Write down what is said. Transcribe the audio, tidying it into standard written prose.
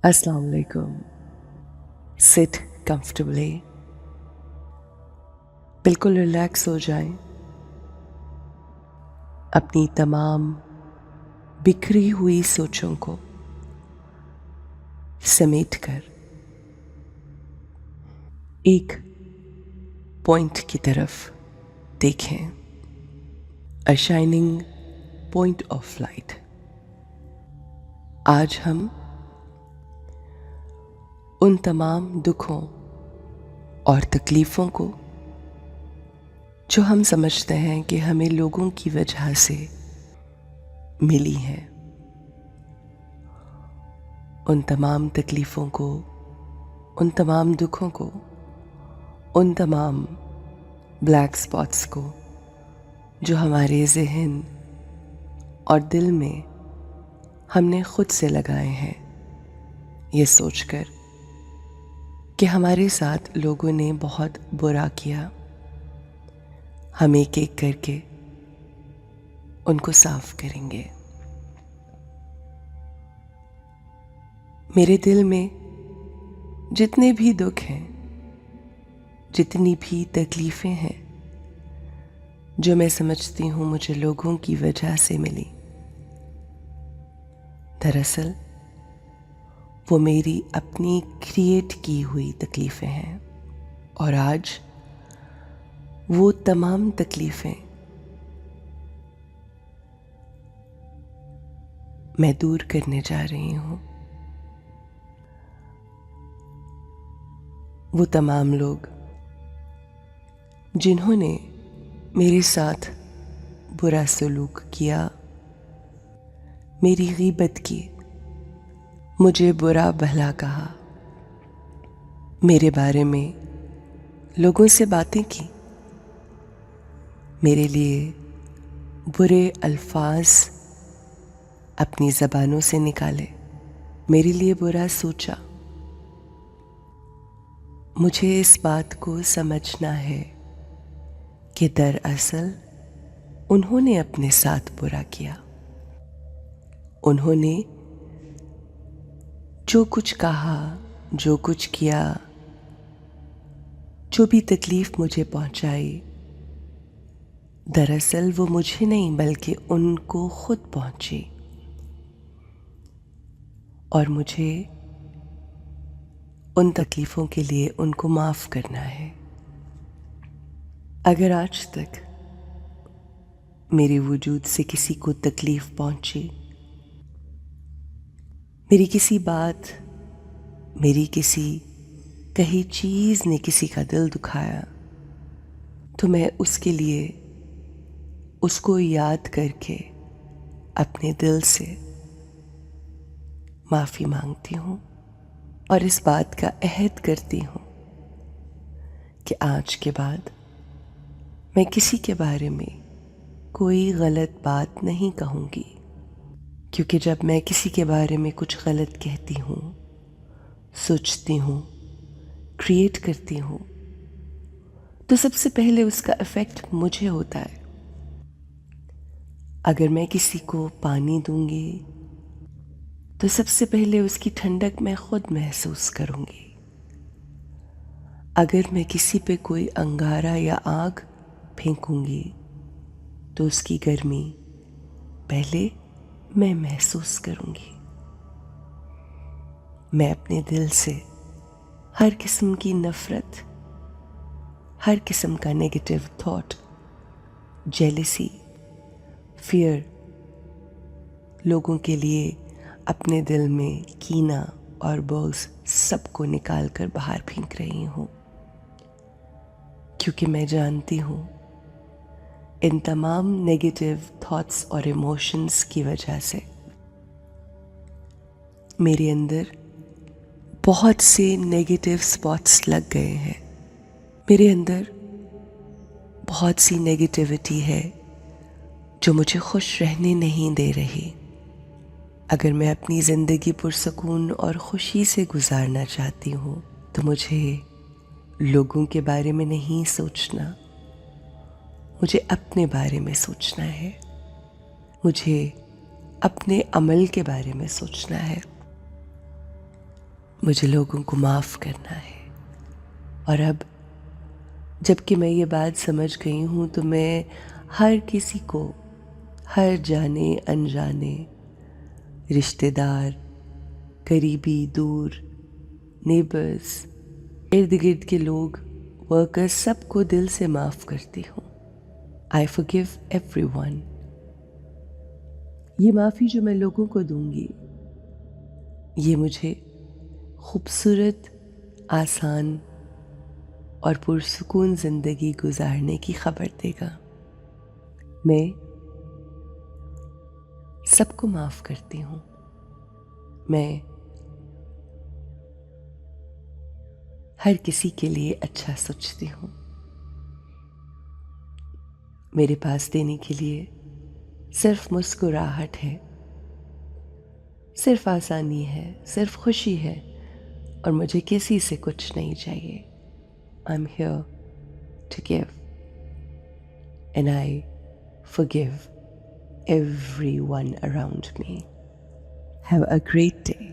अस्सलाम वालेकुम। Seat comfortably, बिल्कुल रिलैक्स हो जाएं। अपनी तमाम बिखरी हुई सोचों को समेटकर एक पॉइंट की तरफ देखें। अ शाइनिंग पॉइंट ऑफ लाइट। आज हम उन तमाम दुखों और तकलीफ़ों को जो हम समझते हैं कि हमें लोगों की वजह से मिली हैं, उन तमाम तकलीफ़ों को, उन तमाम दुखों को, उन तमाम ब्लैक स्पॉट्स को जो हमारे ज़हन और दिल में हमने खुद से लगाए हैं, ये सोचकर कि हमारे साथ लोगों ने बहुत बुरा किया। हम एक एक करके उनको साफ करेंगे। मेरे दिल में जितने भी दुख हैं, जितनी भी तकलीफ़ें हैं, जो मैं समझती हूँ मुझे लोगों की वजह से मिली, दरअसल वो मेरी अपनी क्रिएट की हुई तकलीफ़ें हैं। और आज वो तमाम तकलीफ़ें मैं दूर करने जा रही हूँ। वो तमाम लोग जिन्होंने मेरे साथ बुरा सलूक किया, मेरी गीबत की, मुझे बुरा भला कहा, मेरे बारे में लोगों से बातें की, मेरे लिए बुरे अल्फाज अपनी ज़बानों से निकाले, मेरे लिए बुरा सोचा। मुझे इस बात को समझना है कि दरअसल उन्होंने अपने साथ बुरा किया। उन्होंने जो कुछ कहा, जो कुछ किया, जो भी तकलीफ़ मुझे पहुंचाई, दरअसल वो मुझे नहीं बल्कि उनको खुद पहुंची। और मुझे उन तकलीफ़ों के लिए उनको माफ़ करना है। अगर आज तक मेरे वजूद से किसी को तकलीफ़ पहुंची, मेरी किसी बात, मेरी किसी कही चीज़ ने किसी का दिल दुखाया, तो मैं उसके लिए उसको याद करके अपने दिल से माफ़ी मांगती हूँ और इस बात का अहद करती हूँ कि आज के बाद मैं किसी के बारे में कोई गलत बात नहीं कहूँगी। क्योंकि जब मैं किसी के बारे में कुछ गलत कहती हूँ, सोचती हूँ, क्रिएट करती हूँ, तो सबसे पहले उसका इफ़ेक्ट मुझे होता है। अगर मैं किसी को पानी दूंगी तो सबसे पहले उसकी ठंडक मैं खुद महसूस करूंगी। अगर मैं किसी पे कोई अंगारा या आग फेंकूंगी तो उसकी गर्मी पहले मैं महसूस करूंगी। मैं अपने दिल से हर किस्म की नफ़रत, हर किस्म का नेगेटिव थॉट, जेलसी, फियर, लोगों के लिए अपने दिल में कीना और बॉल्स सबको निकाल कर बाहर फेंक रही हूँ। क्योंकि मैं जानती हूँ इन तमाम नेगेटिव थॉट्स और इमोशंस की वजह से मेरे अंदर बहुत से नेगेटिव स्पॉट्स लग गए हैं। मेरे अंदर बहुत सी नेगेटिविटी है जो मुझे खुश रहने नहीं दे रही। अगर मैं अपनी ज़िंदगी पुरसकून और खुशी से गुजारना चाहती हूँ तो मुझे लोगों के बारे में नहीं सोचना, मुझे अपने बारे में सोचना है। मुझे अपने अमल के बारे में सोचना है। मुझे लोगों को माफ़ करना है। और अब जबकि मैं ये बात समझ गई हूँ तो मैं हर किसी को, हर जाने अनजाने, रिश्तेदार, करीबी, दूर, नेबर्स, इर्द गिर्द के लोग, वर्कर्स, सबको दिल से माफ़ करती हूँ। I forgive everyone. ये माफ़ी जो मैं लोगों को दूंगी, ये मुझे खूबसूरत, आसान और पुरसुकून ज़िंदगी गुजारने की खबर देगा। मैं सबको माफ़ करती हूँ। मैं हर किसी के लिए अच्छा सोचती हूँ। मेरे पास देने के लिए सिर्फ मुस्कुराहट है, सिर्फ आसानी है, सिर्फ खुशी है, और मुझे किसी से कुछ नहीं चाहिए। I am here to give and I forgive everyone around me. Have a great day.